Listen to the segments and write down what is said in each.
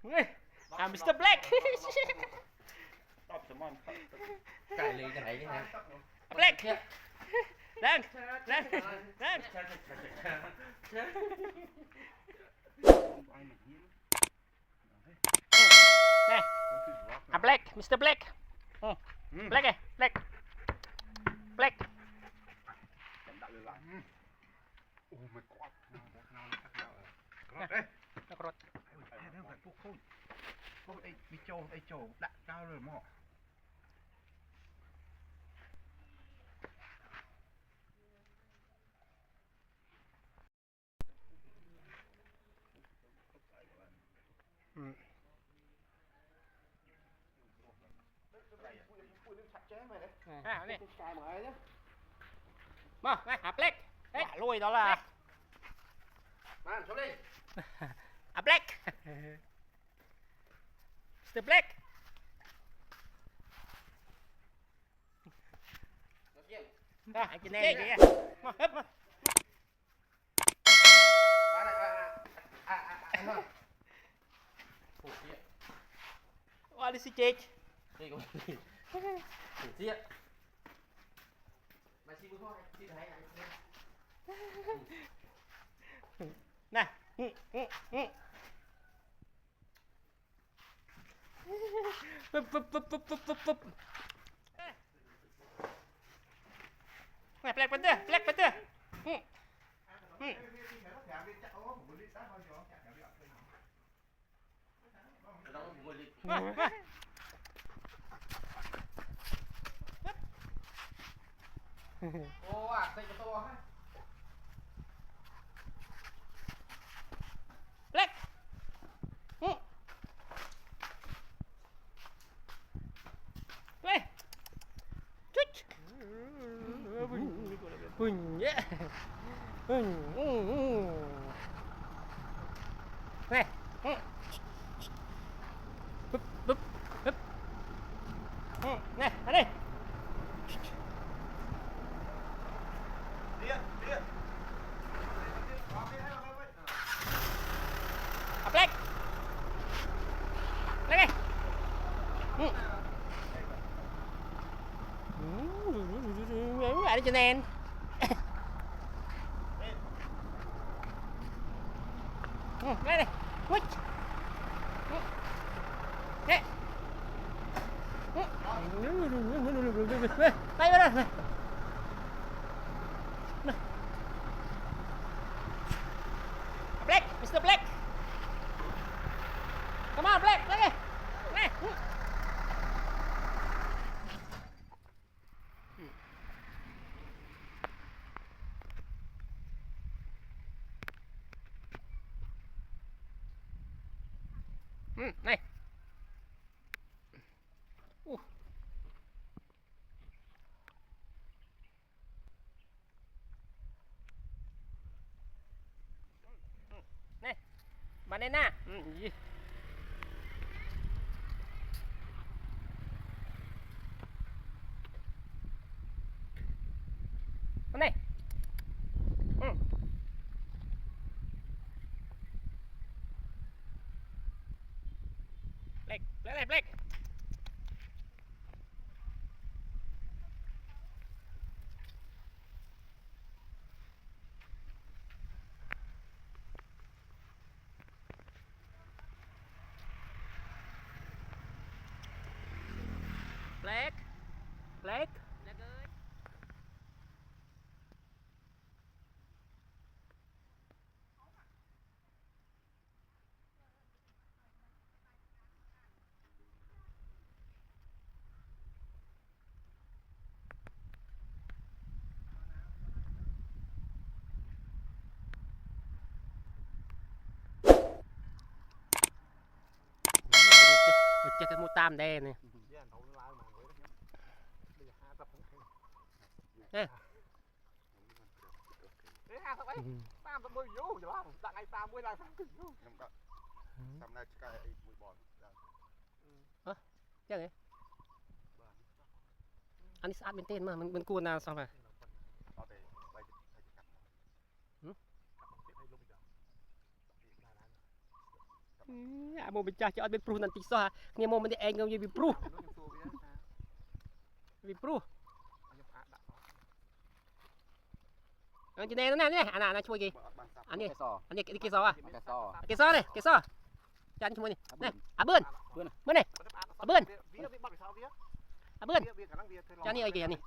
Mr. Black ตอบสมอน ไก่เลยไหนนี่นะ Black แรงแรงแรง นี่Black Mr. Black Black ไง Black Black โอ้ไม่กอดนักรถพวกไอ้โจดักเก้าเลยหม้อนี่มาไงBlack เฮ้ยลุยđó là มาชมดิ Black Mr. Black ไอ้กินแน่ดิมาฮึบมา ว่าดิสิเจค นี่ก็เจี๊ยมาชิมพ่อชิมไทยน่ะปึ๊บแปลกไปเด้อมาโอ้อ่ะใส่กระตัวให้เล็กเว้ยจุ๊ดหุ่นเยอะเว้ยปึ๊บนี่อันนี้Black Black này đi cho nên đây này quýt nè tay vào đây Black Mr. Black Come on, Black, Black, Black. Này. Này. Banana. Này. Black, Black, Black. Black, Black. Black ơi. Chơi cái mô tam đây này. Ê. tam mươi vô rồi đó, đặng ai 30 là không vô. Tầm này cái mũi bò. Chắc vậy. Anh sát bên tên mà mình cuốn nào xong rồi. โมเป็นจ่าจะเอาเป็นปรูนันติซอเนี่ยโมมันจะเองเอาอยู่เป็นปรูเป็นปรูอันจะแน่นั่นนี่อันน่ะช่วยกี่อันนี้ cái sò อันนี้กี่ซออ่ะ cái sò กี่ซอเลยกี่ซอจานช่วยนี่นี่อ่ะเบิ้ลเบิ้ลนี่อ่ะเบิ้ลอ่ะเบิ้ลจานนี้ไอ้กี่อันนี้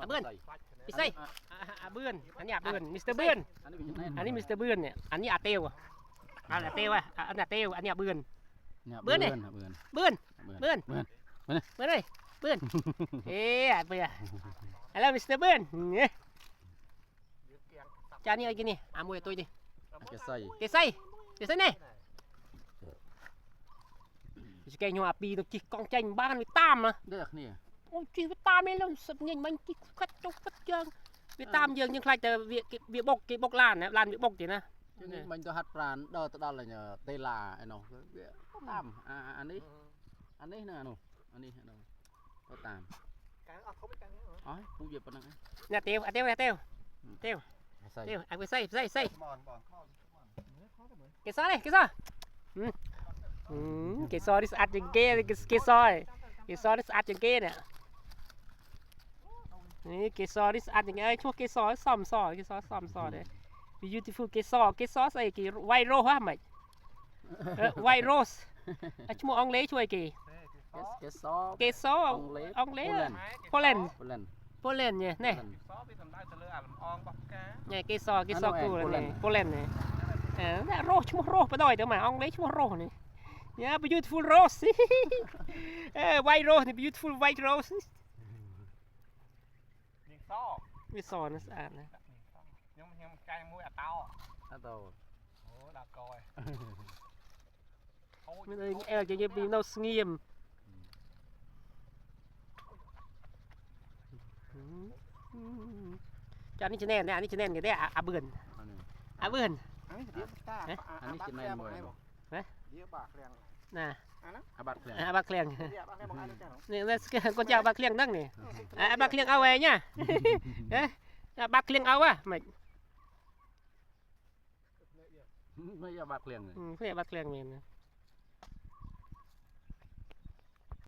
anh bên. sầy. พี่ไส้อ่ะเบิ้ลอันนี้อ่ะเบิ้ลมิสเตอร์เบิ้ล anh bị này อันนี้มิสเตอร์เบิ้ลเนี่ยอันนี้อาเตลอันอาเตลอ่ะอันอาเตลอันนี้เบิ้ล Nhà Bươn này. bươn, bươn. เบิ้ล Bươn. เบิ้ล Bươn. เบิ้ลเลยเบิ้ลเอ๊ะเบิ้ลแล้วมิสเตอร์เบิ้ลเนี่ยจานนี้ไอ้กี่นี่อ่ะมวยตัวดิ Cái sầy. เกไส้นี่จะแกงหัวปีตัวจีกองใจบ้านไปตามนะ Được nè. โอ้จีไปตามไม่แล้วสับเงี้ยมันจีคัดจุกคัดเจิงไปตามเยิงยังใครจะเวียบกล้านนะล้านเวียบกจีนะ Chứ mình có hạt pran đo đó là nhờ tây là ai nó tam anh ấy nè nó anh ấy nó có tam ói cũng việc bên này เนี่ยเตียวเตียวเตียวเตียว sầy เตียวเอาไปใส่ บอล เกสรเลยเกสรเกสรนี่สะอาดจังเก้เกสรนี่สะอาดจังเก้เนี่ยนี่เกสรนี่สะอาดจังเก้ช่วงเกสรซ้อมซอเกสรซ้อมซอเลย beautiful เกสรใส่กี่ไวโรฮะไหมไวโรสชั่วโมงอังเลช่วยกี่ cái xó เกสรอังเลโปแลนด์ Poland เนี่ยเนี่ยเนี่ยเกสรกูเลยโปแลนด์เนี่ยแต่โรชั่วโมงโรไปด้วยแต่มาอังเลชั่วโมงโรนี่เนี่ย beautiful rose white rose นี่ beautiful white rose ไม่สอนนะสะอาดนะ ยังไกลมวยอ่ะเต้า à tàu โอ้ดากอย ไม่ได้เอลจะยังมีเราสงีมจานนี้จะแน่เนี่ยอันนี้จะแน่นกันได้อาเบือนอาเบือน anh ấy trên này mồi เยอะบากแรง น่ะ à bát kìa อาบักเคลียง เยอะบากแรงบางอันเลยจ้ะ นี่นั่นคนจะอาบักเคลียงนั่งนี่อาบักเคลียงเอาไว้เนี่ยอาบักเคลียงเอาวะไม่ mấy à bát kìa เพื่ออาบักเคลียงเองนะ